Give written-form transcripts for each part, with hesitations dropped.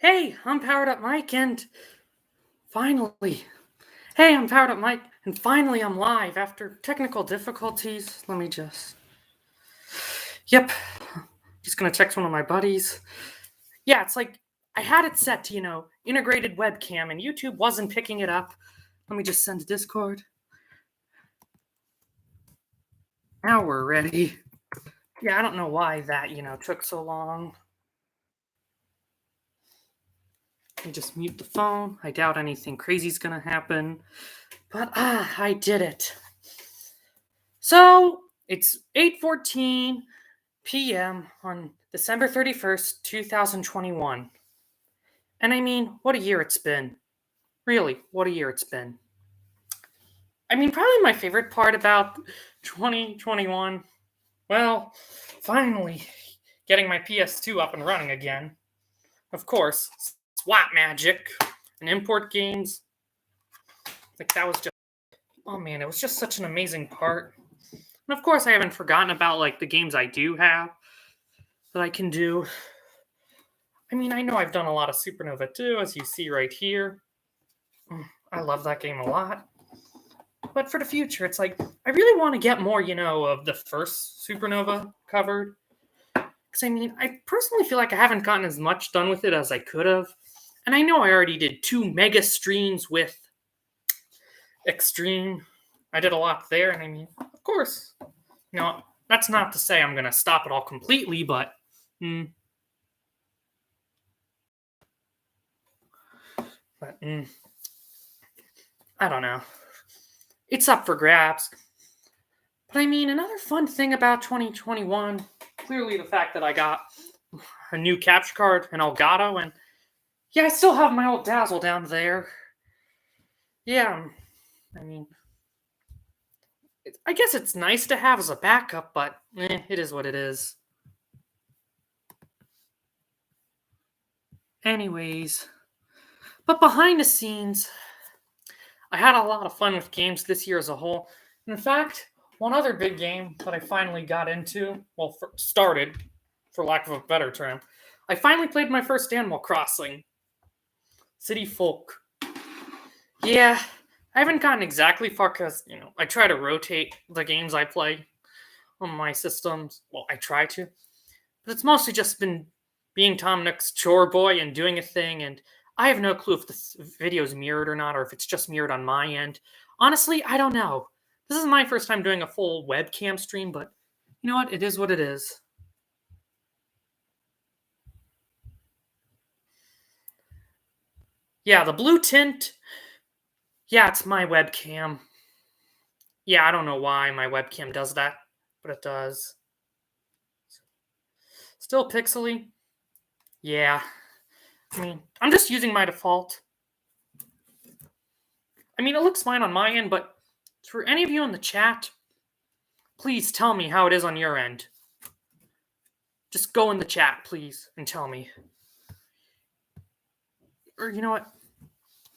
Hey, I'm Powered Up Mike, and finally. Hey, I'm Powered Up Mike, and finally I'm live after technical difficulties. Let me just. Yep. Just gonna text one of my buddies. Yeah, it's like I had it set to, integrated webcam, and YouTube wasn't picking it up. Let me just send to Discord. Now we're ready. Yeah, I don't know why that, took so long. Let me just mute the phone. I doubt anything crazy's gonna happen. But I did it. So it's 8:14 p.m. on December 31st, 2021. And I mean, what a year it's been. Really, what a year it's been. I mean, probably my favorite part about 2021, well, finally getting my PS2 up and running again. Of course, SWAT magic and import games. Like, that was just, oh man, it was just such an amazing part. And of course, I haven't forgotten about, like, the games I do have that I can do. I mean, I know I've done a lot of Supernova too, as you see right here. I love that game a lot. But for the future, it's like, I really want to get more, of the first Supernova covered. Because, I mean, I personally feel like I haven't gotten as much done with it as I could have. And I know I already did 2 mega streams with Extreme. I did a lot there, and I mean, of course, that's not to say I'm going to stop it all completely, but But I don't know. It's up for grabs. But I mean, another fun thing about 2021, clearly the fact that I got a new capture card, an Elgato, and yeah, I still have my old Dazzle down there. Yeah, I mean, I guess it's nice to have as a backup, but it is what it is. Anyways, but behind the scenes, I had a lot of fun with games this year as a whole. In fact, one other big game that I finally got into, well, started, for lack of a better term, I finally played my first Animal Crossing, City Folk. Yeah, I haven't gotten exactly far because, I try to rotate the games I play on my systems. Well, I try to. But it's mostly just been being Tom Nook's chore boy and doing a thing, and I have no clue if this video is mirrored or not, or if it's just mirrored on my end. Honestly, I don't know. This is my first time doing a full webcam stream, but you know what? It is what it is. Yeah, the blue tint. Yeah, it's my webcam. Yeah, I don't know why my webcam does that, but it does. Still pixely. Yeah. I mean, I'm just using my default. I mean, it looks fine on my end, but for any of you in the chat, please tell me how it is on your end. Just go in the chat, please, and tell me. Or you know what?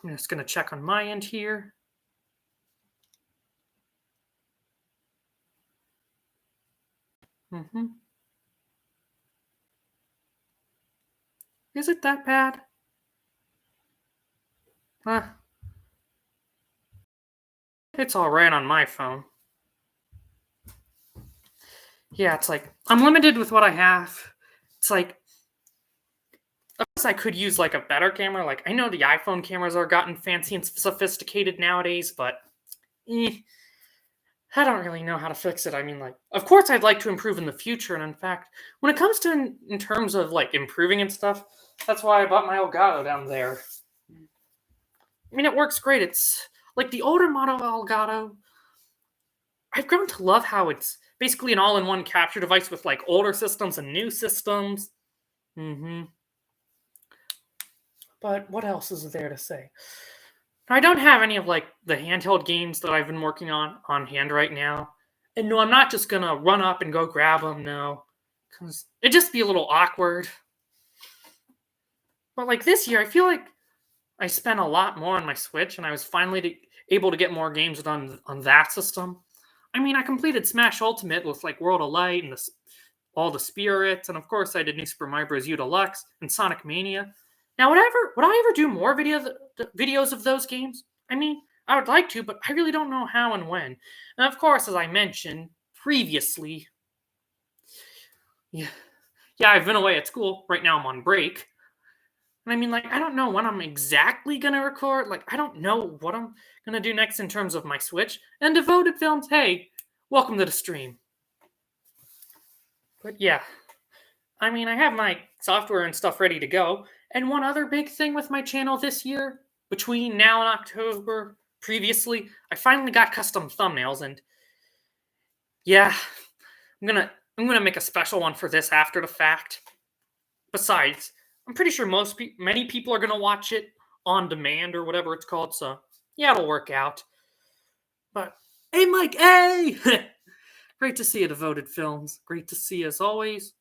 I'm just going to check on my end here. Is it that bad? It's all right on my phone. Yeah, it's like, I'm limited with what I have. It's like, of course I could use like a better camera. Like, I know the iPhone cameras are gotten fancy and sophisticated nowadays, but I don't really know how to fix it. I mean, like, of course I'd like to improve in the future. And in fact, when it comes to in terms of like improving and stuff, that's why I bought my Elgato down there. I mean, it works great. It's like the older model Elgato. I've grown to love how it's basically an all-in-one capture device with like older systems and new systems. But what else is there to say? I don't have any of like the handheld games that I've been working on hand right now. And no, I'm not just gonna run up and go grab them. No, because it'd just be a little awkward. But like this year, I feel like I spent a lot more on my Switch, and I was finally able to get more games done on that system. I mean, I completed Smash Ultimate with like World of Light and all the spirits, and of course I did New Super Mario Bros. U Deluxe and Sonic Mania. Now, would I ever do more videos of those games? I mean, I would like to, but I really don't know how and when. And of course, as I mentioned previously, yeah, yeah, I've been away at school. Right now, I'm on break. And I mean, like, I don't know when I'm exactly gonna record. Like, I don't know what I'm gonna do next in terms of my Switch. And Devoted Films, hey, welcome to the stream. But yeah, I mean, I have my software and stuff ready to go. And one other big thing with my channel this year, between now and October, previously, I finally got custom thumbnails, and yeah, I'm gonna make a special one for this after the fact. Besides, I'm pretty sure many people are gonna watch it on demand or whatever it's called. So yeah, it'll work out. But hey, Mike, hey, great to see you, Devoted Films. Great to see you as always.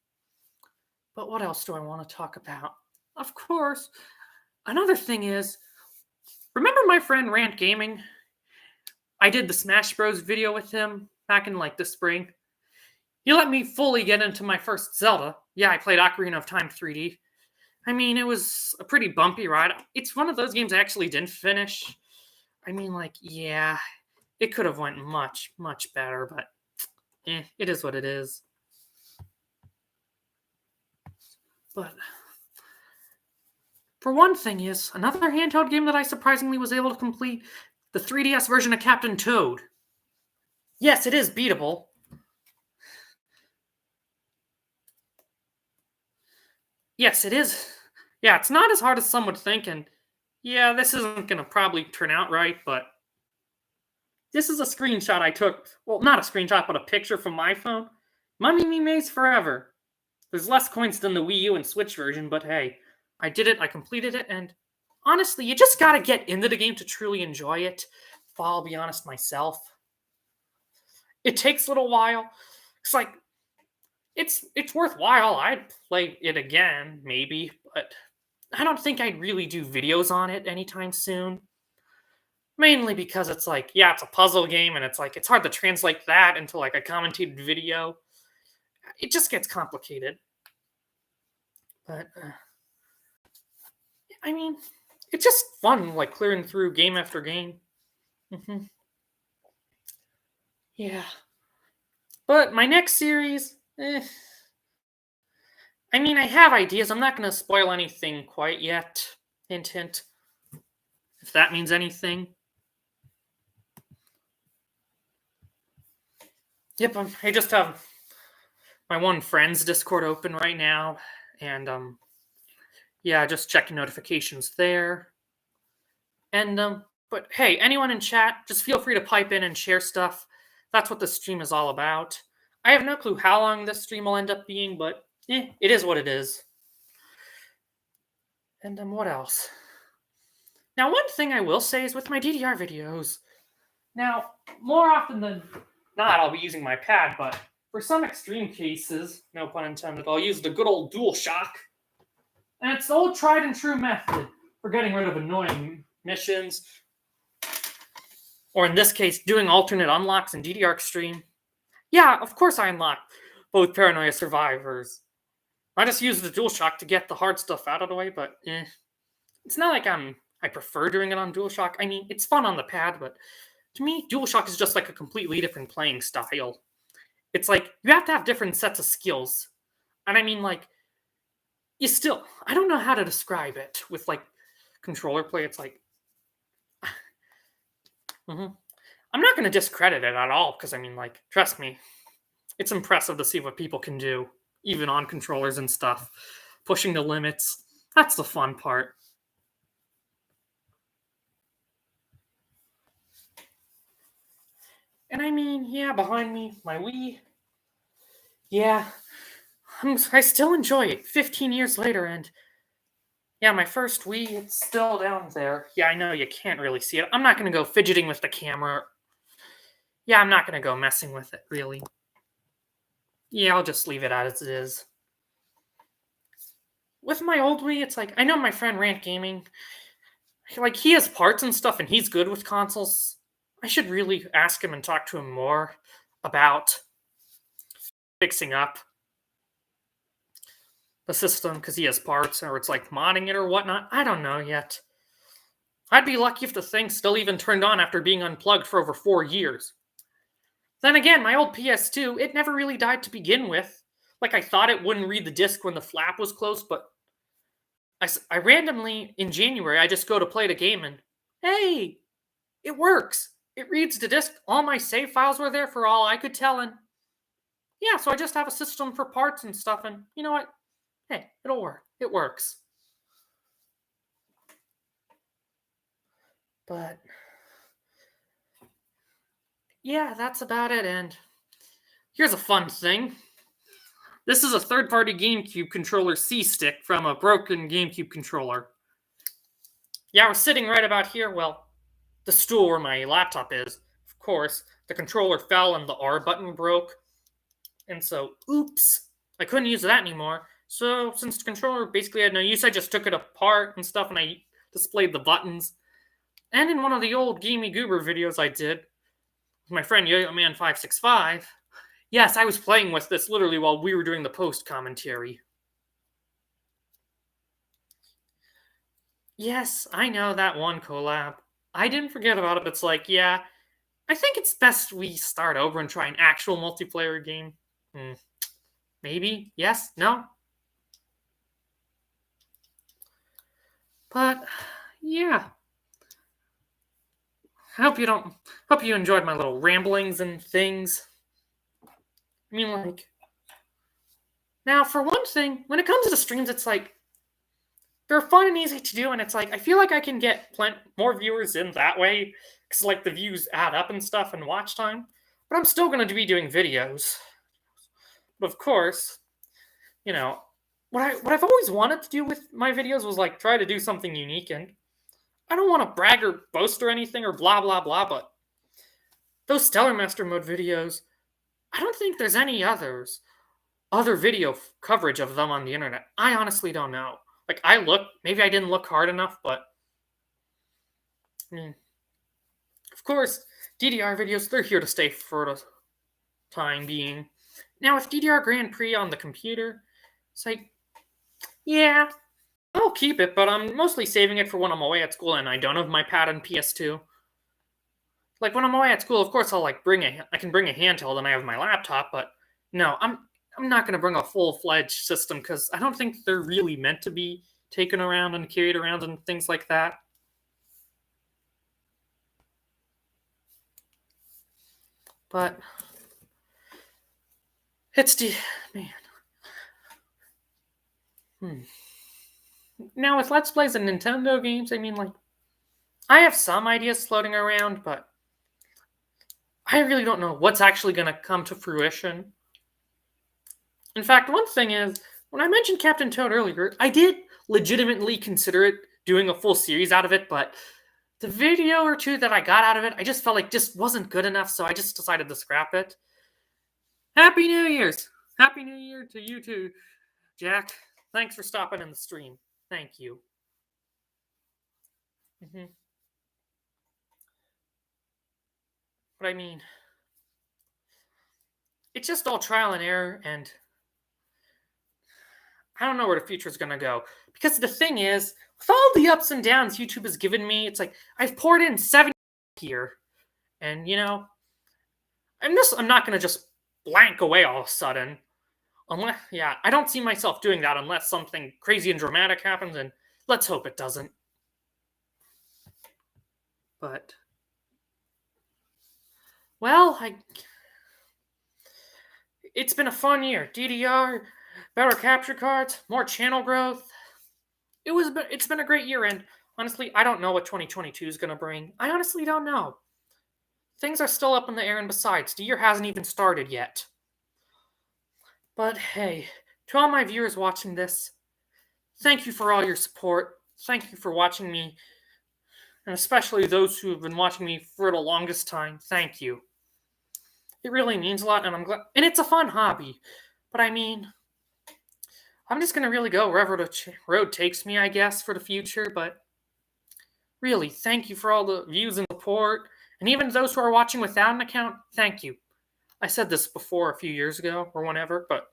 But what else do I want to talk about? Of course, another thing is, remember my friend Rant Gaming? I did the Smash Bros. Video with him back in like the spring. He let me fully get into my first Zelda. Yeah, I played Ocarina of Time 3D. I mean, it was a pretty bumpy ride. It's one of those games I actually didn't finish. I mean, like, yeah, it could have went much, much better, but it is what it is. But for one thing is, another handheld game that I surprisingly was able to complete, the 3DS version of Captain Toad. Yes, it is beatable. Yes, it is. Yeah, it's not as hard as some would think, and yeah, this isn't gonna probably turn out right, but this is a screenshot I took. Well, not a screenshot, but a picture from my phone. Mummy Me Maze Forever. There's less coins than the Wii U and Switch version, but hey, I did it, I completed it, and honestly, you just gotta get into the game to truly enjoy it. If I'll be honest myself. It takes a little while. It's like it's worthwhile. I'd play it again, maybe, but I don't think I'd really do videos on it anytime soon. Mainly because it's like, yeah, it's a puzzle game, and it's like it's hard to translate that into like a commentated video. It just gets complicated. But I mean, it's just fun, like clearing through game after game. hmm Yeah. But my next series, I mean, I have ideas. I'm not going to spoil anything quite yet. Hint, hint. If that means anything. Yep, I just have my one friend's Discord open right now, and yeah, just checking notifications there. And but hey, anyone in chat, just feel free to pipe in and share stuff. That's what the stream is all about. I have no clue how long this stream will end up being, but it is what it is. And what else? Now, one thing I will say is with my DDR videos. Now, more often than not, I'll be using my pad, but for some extreme cases, no pun intended, I'll use the good old DualShock. And it's the old tried and true method for getting rid of annoying missions, or in this case, doing alternate unlocks in DDR Extreme. Yeah, of course I unlock both Paranoia Survivors. I just use the DualShock to get the hard stuff out of the way, but it's not like I prefer doing it on DualShock. I mean, it's fun on the pad, but to me, DualShock is just like a completely different playing style. It's like you have to have different sets of skills. And I mean, like, I don't know how to describe it with like controller play. It's like, mhm. I'm not going to discredit it at all because I mean, like, trust me, it's impressive to see what people can do, even on controllers and stuff. Pushing the limits. That's the fun part. And I mean, yeah, behind me, my Wii. Yeah, I still enjoy it 15 years later, and yeah, my first Wii, it's still down there. Yeah, I know you can't really see it. I'm not going to go fidgeting with the camera. Yeah, I'm not going to go messing with it, really. Yeah, I'll just leave it as it is. With my old Wii, it's like, I know my friend Rant Gaming, like, he has parts and stuff, and he's good with consoles. I should really ask him and talk to him more about fixing up. the system because he has parts, or it's like modding it or whatnot. I don't know yet. I'd be lucky if the thing's still even turned on after being unplugged for over 4 years. Then again, my old PS2, it never really died to begin with. Like, I thought it wouldn't read the disc when the flap was closed, but I randomly, in January, I just go to play the game and, hey, it works. It reads the disc. All my save files were there for all I could tell, and yeah, so I just have a system for parts and stuff, and you know what? Hey, it'll work. It works. But yeah, that's about it, and here's a fun thing. This is a third-party GameCube controller C-stick from a broken GameCube controller. Yeah, we're sitting right about here. Well, the stool where my laptop is. Of course, the controller fell and the R button broke. And so, oops, I couldn't use that anymore. So, since the controller basically had no use, I just took it apart and stuff and I displayed the buttons. And in one of the old Gamey Goober videos I did with my friend Yo-Yo Man 565, yes, I was playing with this literally while we were doing the post commentary. Yes, I know that one collab. I didn't forget about it, but it's like, yeah, I think it's best we start over and try an actual multiplayer game. Maybe? Yes? No? But, yeah. Hope you enjoyed my little ramblings and things. I mean, like, now, for one thing, when it comes to the streams, it's like, they're fun and easy to do, and it's like, I feel like I can get more viewers in that way, because, like, the views add up and stuff and watch time. But I'm still going to be doing videos. But of course, you know, what I've always wanted to do with my videos was, like, try to do something unique, and I don't want to brag or boast or anything or blah, blah, blah, but those Stellar Master Mode videos, I don't think there's any other video coverage of them on the internet. I honestly don't know. Like, maybe I didn't look hard enough, but I mean, of course, DDR videos, they're here to stay for the time being. Now, with DDR Grand Prix on the computer, it's like, yeah, I'll keep it, but I'm mostly saving it for when I'm away at school and I don't have my pad and PS2. Like, when I'm away at school, of course, I can bring a handheld and I have my laptop, but no, I'm not going to bring a full-fledged system because I don't think they're really meant to be taken around and carried around and things like that. But it's man. Now, with Let's Plays and Nintendo games, I mean, like, I have some ideas floating around, but I really don't know what's actually going to come to fruition. In fact, one thing is, when I mentioned Captain Toad earlier, I did legitimately consider doing a full series out of it, but the video or two that I got out of it, I just felt like just wasn't good enough, so I just decided to scrap it. Happy New Year's! Happy New Year to you too, Jack. Thanks for stopping in the stream. Thank you. But I mean, it's just all trial and error, and I don't know where the future is going to go. Because the thing is, with all the ups and downs YouTube has given me, it's like, I've poured in 7 here. And, you know, I'm not going to just blank away all of a sudden. I don't see myself doing that unless something crazy and dramatic happens, and let's hope it doesn't. But, well, it's been a fun year. DDR, better capture cards, more channel growth. It's been a great year, and honestly, I don't know what 2022 is going to bring. I honestly don't know. Things are still up in the air, and besides, the year hasn't even started yet. But hey, to all my viewers watching this, thank you for all your support. Thank you for watching me, and especially those who have been watching me for the longest time. Thank you. It really means a lot, and I'm glad. And it's a fun hobby. But I mean, I'm just going to really go wherever the road takes me, I guess, for the future. But really, thank you for all the views and support. And even those who are watching without an account, thank you. I said this before a few years ago or whenever, but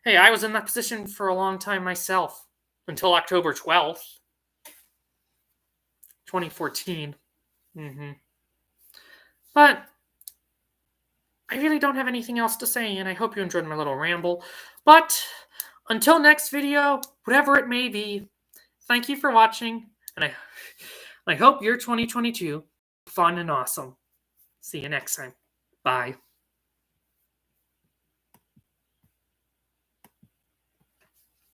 Hey, I was in that position for a long time myself, until October 12th, 2014. But I really don't have anything else to say, and I hope you enjoyed my little ramble. But until next video, whatever it may be, thank you for watching, and I hope your 2022 fun and awesome. See you next time. Bye.